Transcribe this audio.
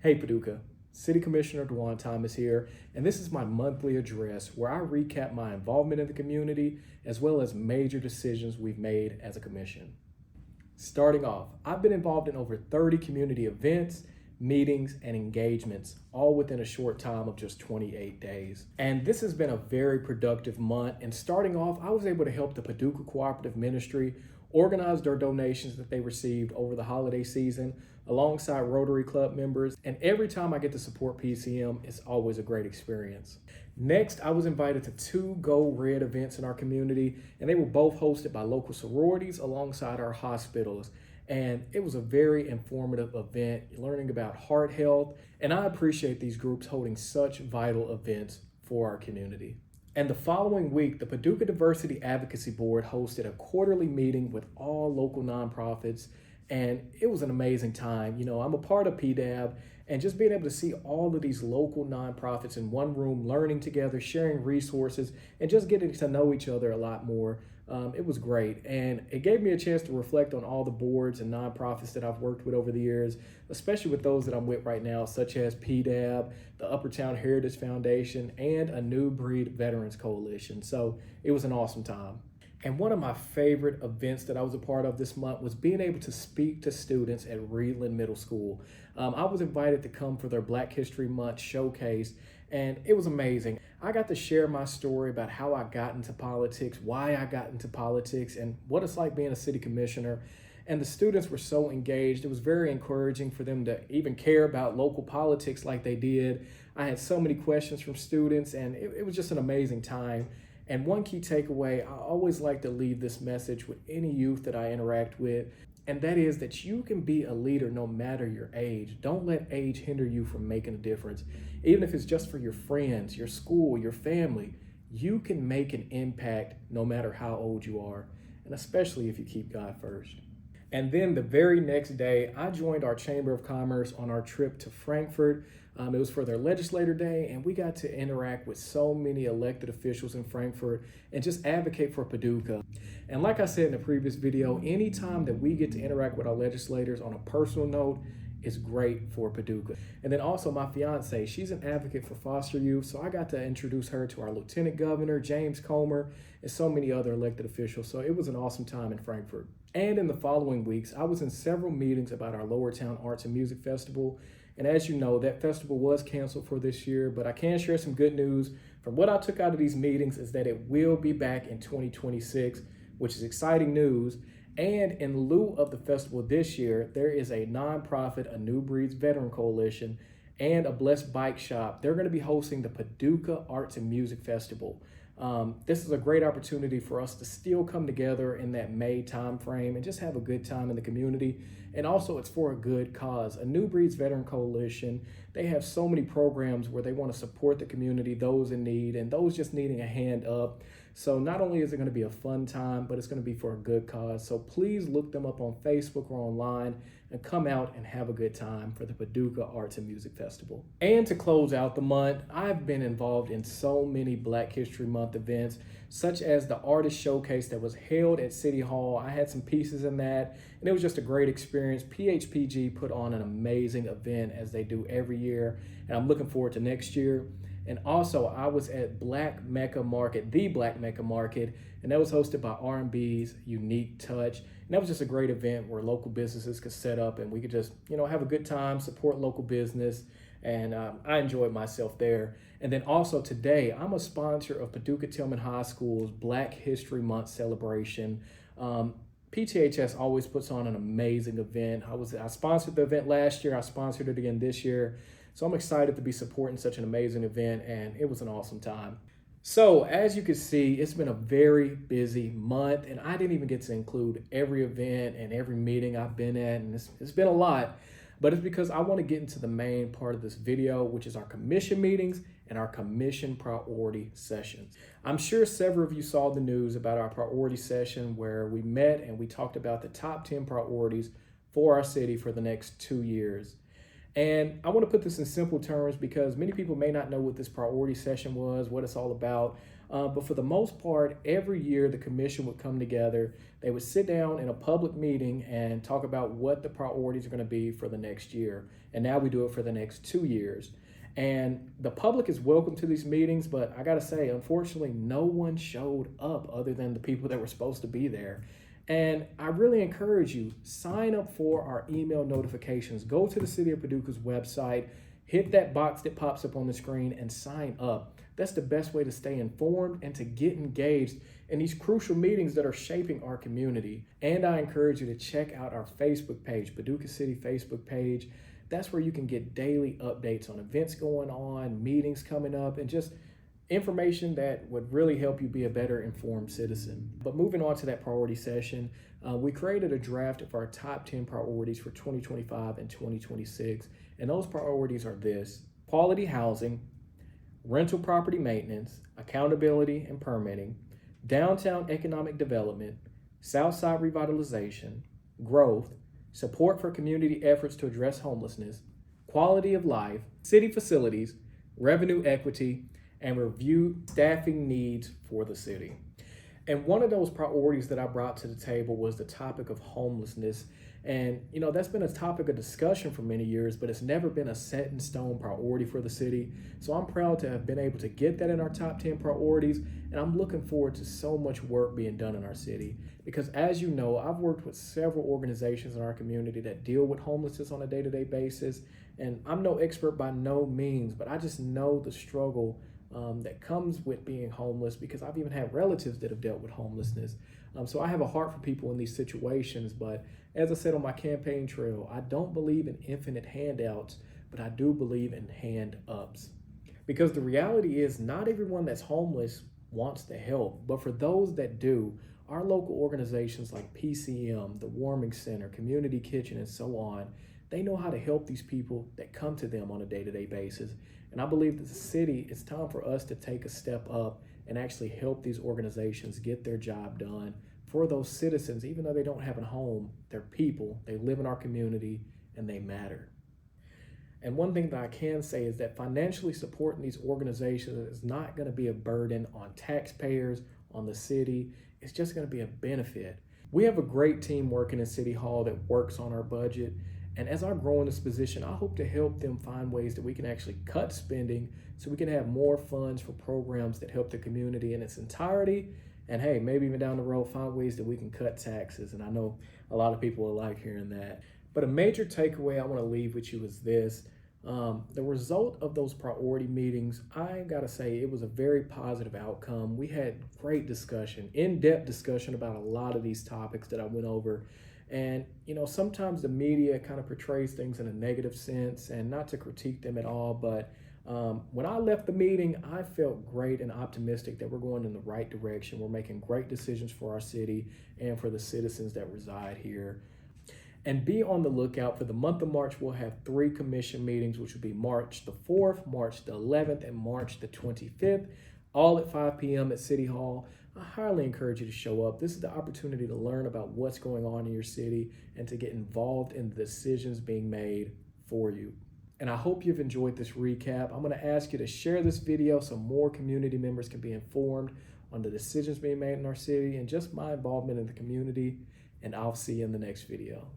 Hey Paducah, City Commissioner Dwan Thomas here, and this is my monthly address where I recap my involvement in the community as well as major decisions we've made as a commission. Starting off, I've been involved in over 30 community events, meetings, and engagements, all within a short time of just 28 days. And this has been a very productive month. And starting off, I was able to help the Paducah Cooperative Ministry organize their donations that they received over the holiday season alongside Rotary Club members. And every time I get to support PCM, it's always a great experience. Next, I was invited to two Go Red events in our community, and they were both hosted by local sororities alongside our hospitals. And it was a very informative event, learning about heart health. And I appreciate these groups holding such vital events for our community. And the following week, the Paducah Diversity Advocacy Board hosted a quarterly meeting with all local nonprofits. And it was an amazing time. You know, I'm a part of PDAB, and just being able to see all of these local nonprofits in one room, learning together, sharing resources, and just getting to know each other a lot more. It was great. And it gave me a chance to reflect on all the boards and nonprofits that I've worked with over the years, especially with those that I'm with right now, such as PDAB, the Uppertown Heritage Foundation, and a New Breed Veterans Coalition. So it was an awesome time. And one of my favorite events that I was a part of this month was being able to speak to students at Reedland Middle School. I was invited to come for their Black History Month showcase, and it was amazing. I got to share my story about how I got into politics, why I got into politics, and what it's like being a city commissioner. And the students were so engaged. It was very encouraging for them to even care about local politics like they did. I had so many questions from students, and it was just an amazing time. And one key takeaway, I always like to leave this message with any youth that I interact with, and that is that you can be a leader no matter your age. Don't let age hinder you from making a difference. Even if it's just for your friends, your school, your family, you can make an impact no matter how old you are, and especially if you keep God first. And then the very next day, I joined our Chamber of Commerce on our trip to Frankfort. It was for their legislator day, and we got to interact with so many elected officials in Frankfort and just advocate for Paducah. And like I said in the previous video, anytime that we get to interact with our legislators on a personal note, is great for Paducah. And then also my fiance, she's an advocate for foster youth, so I got to introduce her to our Lieutenant Governor, James Comer, and so many other elected officials. So it was an awesome time in Frankfort. And in the following weeks, I was in several meetings about our Lowertown Arts and Music Festival. And as you know, that festival was canceled for this year, but I can share some good news. From what I took out of these meetings is that it will be back in 2026, which is exciting news. And in lieu of the festival this year, there is a nonprofit, a New Breeds Veteran Coalition, and a Blessed Bike Shop. They're going to be hosting the Paducah Arts and Music Festival. This is a great opportunity for us to still come together in that May time frame and just have a good time in the community. And also it's for a good cause. A New Breeds Veteran Coalition, they have so many programs where they want to support the community, those in need, and those just needing a hand up. So not only is it going to be a fun time, but it's going to be for a good cause. So please look them up on Facebook or online and come out and have a good time for the Paducah Arts and Music Festival. And to close out the month, I've been involved in so many Black History Month events, such as the Artist Showcase that was held at City Hall. I had some pieces in that, and it was just a great experience. PHPG put on an amazing event as they do every year, and I'm looking forward to next year. And also, I was at Black Mecca Market, the Black Mecca Market, and that was hosted by R&B's Unique Touch. And that was just a great event where local businesses could set up and we could just, have a good time, support local business. And I enjoyed myself there. And then also today, I'm a sponsor of Paducah Tillman High School's Black History Month celebration. PTHS always puts on an amazing event. I sponsored the event last year. I sponsored it again this year. So I'm excited to be supporting such an amazing event, and it was an awesome time. So as you can see, it's been a very busy month, and I didn't even get to include every event and every meeting I've been at, and it's been a lot, but it's because I want to get into the main part of this video, which is our commission meetings and our commission priority sessions. I'm sure several of you saw the news about our priority session where we met and we talked about the top 10 priorities for our city for the next 2 years. And I want to put this in simple terms because many people may not know what this priority session was, what it's all about. But for the most part, every year the commission would come together. They would sit down in a public meeting and talk about what the priorities are going to be for the next year. And now we do it for the next 2 years. And the public is welcome to these meetings, but I gotta say, unfortunately, no one showed up other than the people that were supposed to be there. And I really encourage you, sign up for our email notifications. Go to the City of Paducah's website, hit that box that pops up on the screen and sign up. That's the best way to stay informed and to get engaged in these crucial meetings that are shaping our community. And I encourage you to check out our Facebook page, Paducah City Facebook page. That's where you can get daily updates on events going on, meetings coming up, and just information that would really help you be a better informed citizen. But moving on to that priority session, we created a draft of our top 10 priorities for 2025 and 2026. And those priorities are this: quality housing, rental property maintenance, accountability and permitting, downtown economic development, Southside revitalization, growth, support for community efforts to address homelessness, quality of life, city facilities, revenue equity, and review staffing needs for the city. And one of those priorities that I brought to the table was the topic of homelessness. And, that's been a topic of discussion for many years, but it's never been a set in stone priority for the city. So I'm proud to have been able to get that in our top 10 priorities. And I'm looking forward to so much work being done in our city. Because as you know, I've worked with several organizations in our community that deal with homelessness on a day-to-day basis. And I'm no expert by no means, but I just know the struggle that comes with being homeless, because I've even had relatives that have dealt with homelessness. So I have a heart for people in these situations. But as I said on my campaign trail, I don't believe in infinite handouts, but I do believe in hand ups. Because the reality is, not everyone that's homeless wants the help. But for those that do, our local organizations like PCM, the Warming Center, Community Kitchen, and so on, they know how to help these people that come to them on a day-to-day basis. And I believe that the city, it's time for us to take a step up and actually help these organizations get their job done for those citizens. Even though they don't have a home, they're people, they live in our community, and they matter. And one thing that I can say is that financially supporting these organizations is not going to be a burden on taxpayers, on the city. It's just going to be a benefit. We have a great team working in City Hall that works on our budget. And as I grow in this position, I hope to help them find ways that we can actually cut spending so we can have more funds for programs that help the community in its entirety. And hey, maybe even down the road, find ways that we can cut taxes. And I know a lot of people will like hearing that. But a major takeaway I want to leave with you is this. The result of those priority meetings, I gotta say, it was a very positive outcome. We had great discussion, in-depth discussion about a lot of these topics that I went over. And, sometimes the media kind of portrays things in a negative sense, and not to critique them at all, but when I left the meeting, I felt great and optimistic that we're going in the right direction. We're making great decisions for our city and for the citizens that reside here. And be on the lookout for the month of March. We'll have 3 commission meetings, which will be March the 4th, March the 11th, and March the 25th, all at 5 p.m. at City Hall. I highly encourage you to show up. This is the opportunity to learn about what's going on in your city and to get involved in the decisions being made for you. And I hope you've enjoyed this recap. I'm going to ask you to share this video so more community members can be informed on the decisions being made in our city and just my involvement in the community. And I'll see you in the next video.